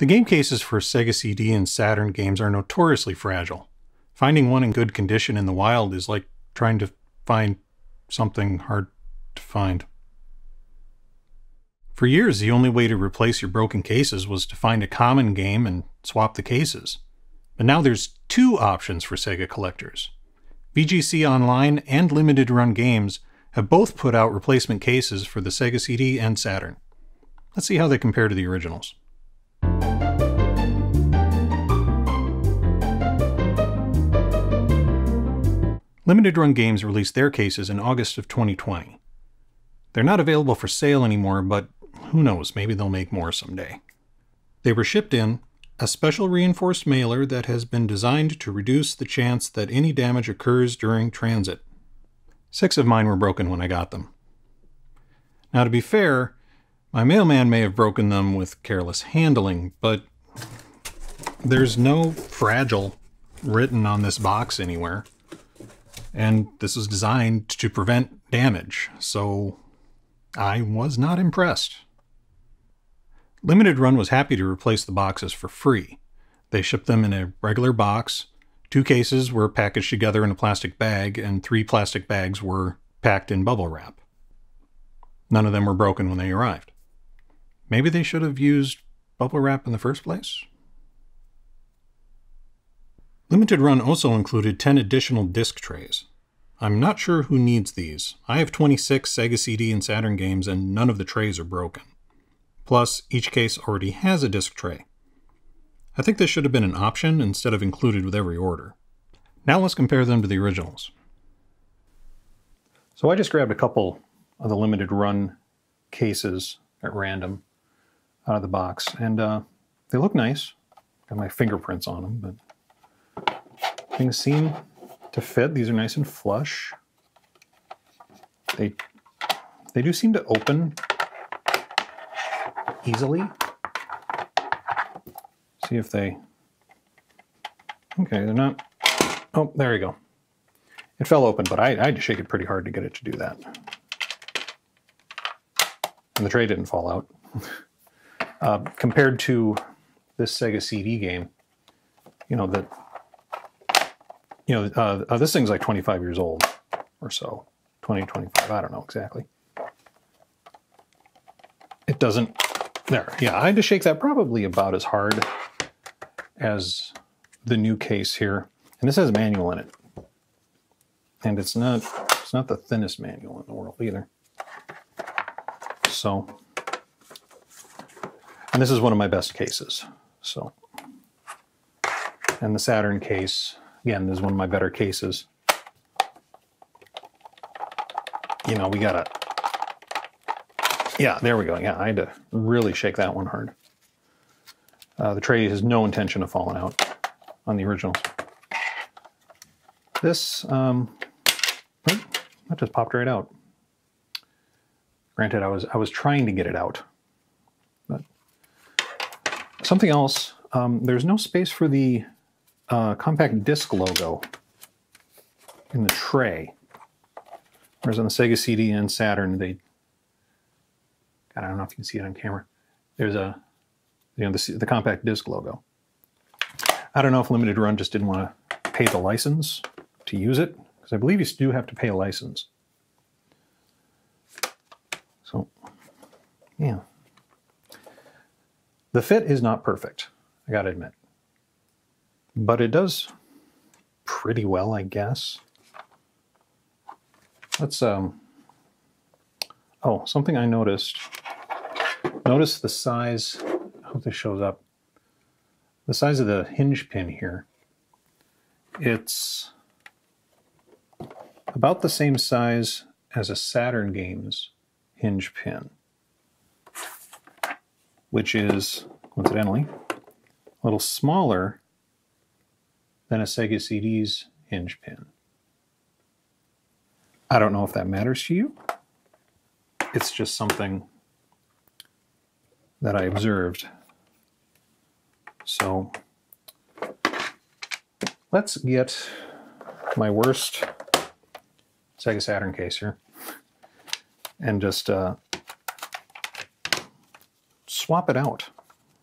The game cases for Sega CD and Saturn games are notoriously fragile. Finding one in good condition in the wild is like trying to find something hard to find. For years, the only way to replace your broken cases was to find a common game and swap the cases. But now there's two options for Sega collectors. VGC Online and Limited Run Games have both put out replacement cases for the Sega CD and Saturn. Let's see how they compare to the originals. Limited Run Games released their cases in August of 2020. They're not available for sale anymore, but who knows, maybe they'll make more someday. They were shipped in a special reinforced mailer that has been designed to reduce the chance that any damage occurs during transit. 6 of mine were broken when I got them. Now, to be fair, my mailman may have broken them with careless handling, but there's no fragile written on this box anywhere. And this is designed to prevent damage, so I was not impressed. Limited Run was happy to replace the boxes for free. They shipped them in a regular box. 2 cases were packaged together in a plastic bag, and 3 plastic bags were packed in bubble wrap. None of them were broken when they arrived. Maybe they should have used bubble wrap in the first place? Limited Run also included 10 additional disc trays. I'm not sure who needs these. I have 26 Sega CD and Saturn games and none of the trays are broken. Plus, each case already has a disc tray. I think this should have been an option instead of included with every order. Now let's compare them to the originals. So I just grabbed a couple of the Limited Run cases at random out of the box, and they look nice. Got my fingerprints on them, but things seem to fit. These are nice and flush. They do seem to open easily. See if they... Okay, they're not... Oh, there we go. It fell open, but I had to shake it pretty hard to get it to do that. And the tray didn't fall out. Compared to this Sega CD game, this thing's like 25 years old or so. 20, 25, I don't know exactly. It doesn't... There, yeah, I had to shake that probably about as hard as the new case here. And this has a manual in it. And it's not the thinnest manual in the world either. So, and this is one of my best cases. So, and the Saturn case, again, this is one of my better cases. We gotta... Yeah, there we go. Yeah, I had to really shake that one hard. The tray has no intention of falling out on the originals. This, that just popped right out. Granted, I was trying to get it out. But something else, there's no space for the compact disc logo in the tray. Whereas on the Sega CD and Saturn, God, I don't know if you can see it on camera. There's the compact disc logo. I don't know if Limited Run just didn't want to pay the license to use it, because I believe you do have to pay a license. So, yeah. The fit is not perfect, I gotta admit. But it does pretty well, I guess. Let's, oh, something I noticed. Notice the size, I hope this shows up. The size of the hinge pin here. It's about the same size as a Saturn game's hinge pin, which is, coincidentally, a little smaller than a Sega CD's hinge pin. I don't know if that matters to you. It's just something that I observed. So let's get my worst Sega Saturn case here and just swap it out,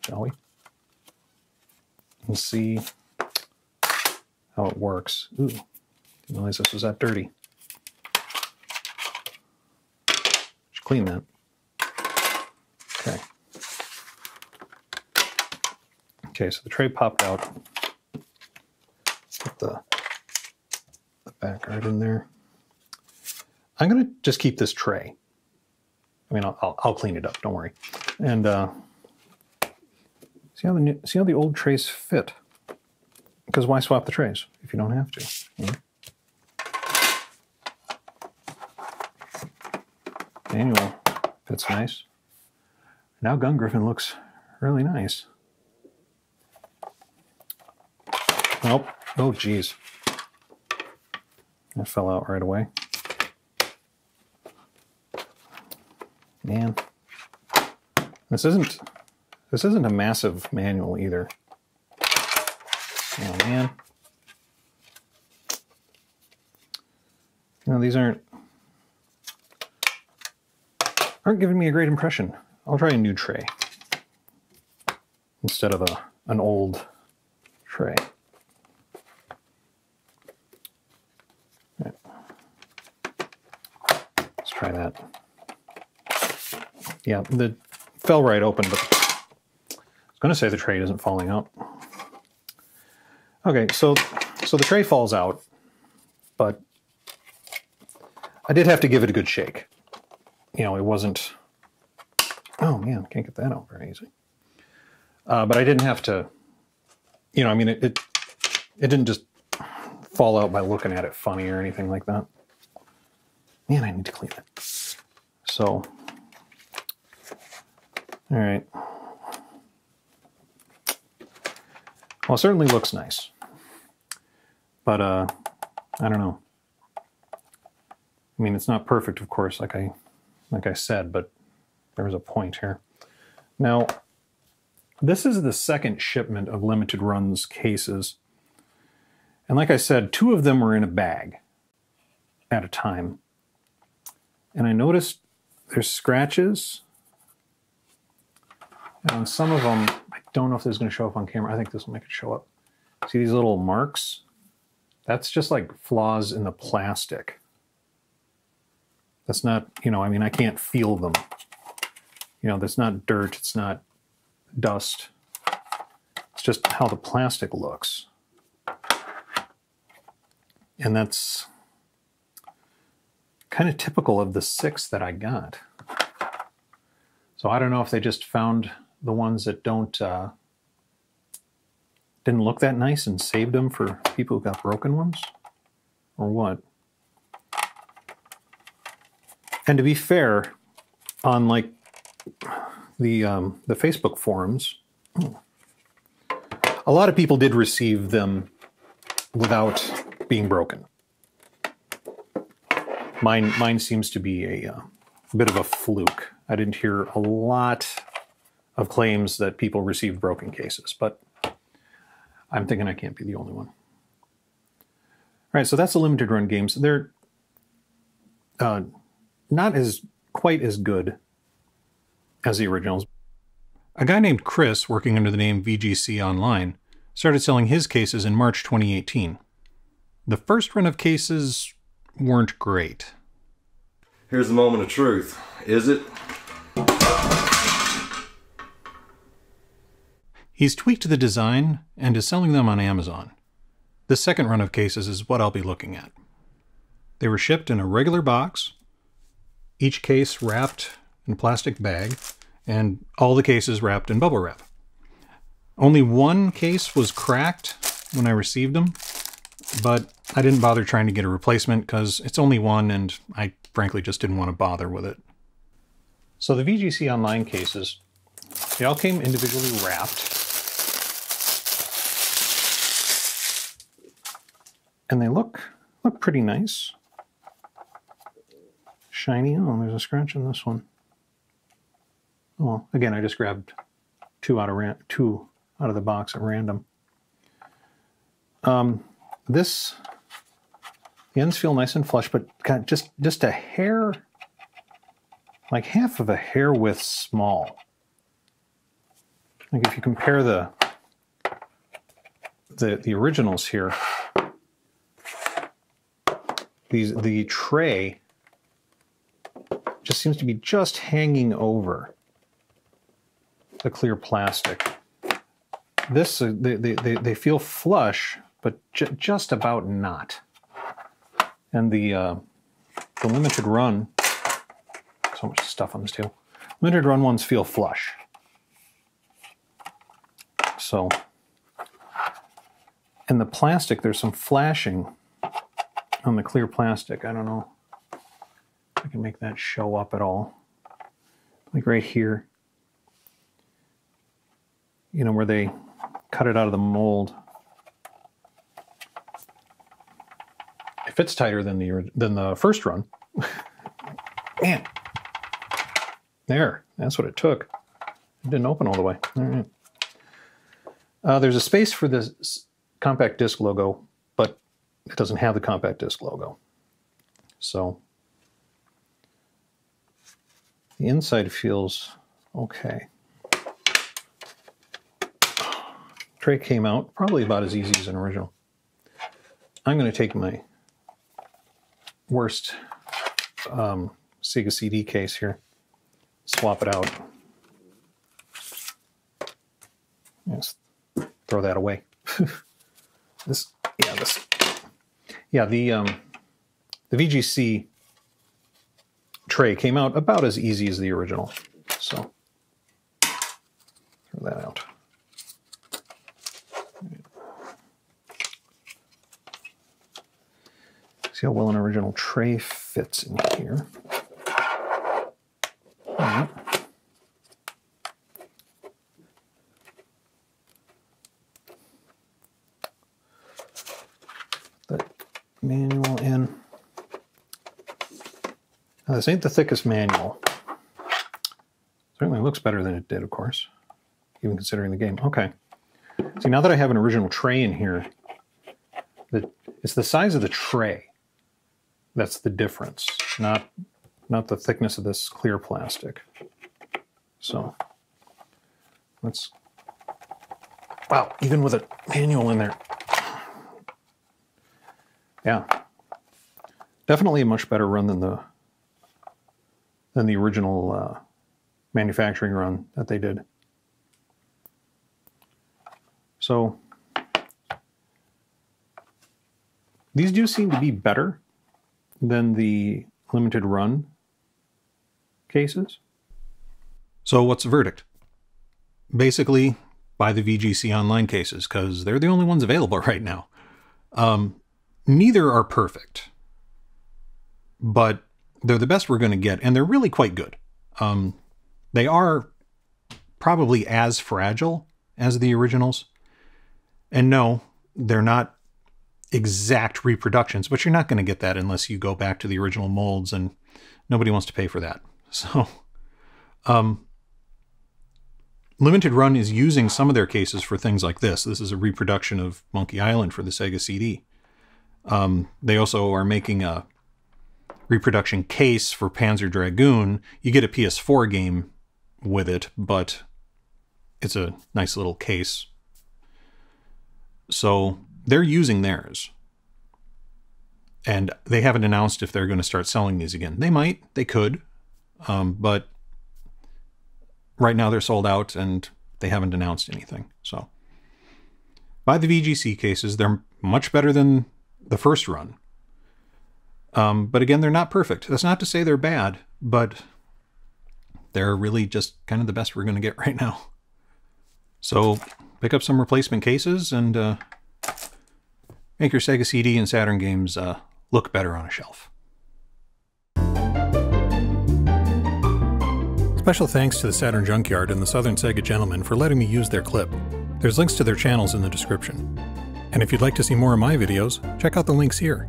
shall we? and see how it works. Ooh, didn't realize this was that dirty. Should clean that. Okay. Okay, so the tray popped out. Put the back guard in there. I'm gonna just keep this tray. I mean, I'll clean it up. Don't worry. And see how the old trays fit. Because why swap the trays if you don't have to? Yeah. Manual fits nice. Now Gun Griffin looks really nice. Oh, geez. That fell out right away. Man, this isn't a massive manual either. Oh man, these aren't giving me a great impression. I'll try a new tray instead of an old tray. Right. Let's try that. Yeah, it fell right open, but I was going to say the tray isn't falling out. Okay, so the tray falls out, but I did have to give it a good shake. It wasn't... Oh man, can't get that out very easy. But I didn't have to... I mean, it didn't just fall out by looking at it funny or anything like that. Man, I need to clean it. So... All right. Well, it certainly looks nice, but I don't know. I mean, it's not perfect, of course, like I said, but there was a point here. Now, this is the second shipment of limited runs cases, and like I said, 2 of them were in a bag at a time, and I noticed there's scratches. And some of them, I don't know if this is going to show up on camera. I think this will make it show up. See these little marks? That's just like flaws in the plastic. That's not, I mean, I can't feel them. That's not dirt. It's not dust. It's just how the plastic looks. And that's kind of typical of the 6 that I got. So I don't know if they just found the ones that didn't look that nice and saved them for people who got broken ones, or what. And to be fair, on like the Facebook forums, a lot of people did receive them without being broken. Mine seems to be a bit of a fluke. I didn't hear a lot of claims that people received broken cases, but I'm thinking I can't be the only one. All right, so that's the limited run games. They're not quite as good as the originals. A guy named Chris, working under the name VGC Online, started selling his cases in March 2018. The first run of cases weren't great. Here's the moment of truth. Is it? He's tweaked the design and is selling them on Amazon. The second run of cases is what I'll be looking at. They were shipped in a regular box, each case wrapped in a plastic bag, and all the cases wrapped in bubble wrap. Only one case was cracked when I received them, but I didn't bother trying to get a replacement because it's only one and I frankly just didn't want to bother with it. So the VGC Online cases, they all came individually wrapped. And they look pretty nice. Shiny. Oh, there's a scratch in this one. Oh, again, I just grabbed two out of the box at random. The ends feel nice and flush, but kind of just a hair, like half of a hair width small. Like if you compare the the originals here, the tray just seems to be just hanging over the clear plastic. This they feel flush, but just about not. And the limited run, so much stuff on this table. Limited run ones feel flush. So, in the plastic, there's some flashing on the clear plastic. I don't know if I can make that show up at all. Like right here, you know, where they cut it out of the mold. It fits tighter than the first run. Man, there, that's what it took. It didn't open all the way. All right. There's a space for the compact disc logo, but it doesn't have the compact disc logo. So the inside feels okay. Tray came out probably about as easy as an original. I'm going to take my worst Sega CD case here, swap it out. Yes. Throw that away. The VGC tray came out about as easy as the original, so throw that out. See how well an original tray fits in here. All right. Manual in. Now, this ain't the thickest manual. Certainly looks better than it did, of course, even considering the game. Okay. See, now that I have an original tray in here, it's the size of the tray that's the difference, not the thickness of this clear plastic. So let's. Wow, even with a manual in there. Yeah, definitely a much better run than the original manufacturing run that they did. So these do seem to be better than the limited run cases. So what's the verdict? Basically, buy the VGC Online cases because they're the only ones available right now. Neither are perfect, but they're the best we're going to get, and they're really quite good. They are probably as fragile as the originals. And no, they're not exact reproductions, but you're not going to get that unless you go back to the original molds, and nobody wants to pay for that. So, Limited Run is using some of their cases for things like this. This is a reproduction of Monkey Island for the Sega CD. They also are making a reproduction case for Panzer Dragoon. You get a PS4 game with it, but it's a nice little case. So they're using theirs. And they haven't announced if they're going to start selling these again. They might, they could, but right now they're sold out and they haven't announced anything. So buy the VGC cases. They're much better than the first run. But again, they're not perfect. That's not to say they're bad, but they're really just kind of the best we're going to get right now. So pick up some replacement cases and make your Sega CD and Saturn games look better on a shelf. Special thanks to the Saturn Junkyard and the Southern Sega Gentleman for letting me use their clip. There's links to their channels in the description. And if you'd like to see more of my videos, check out the links here.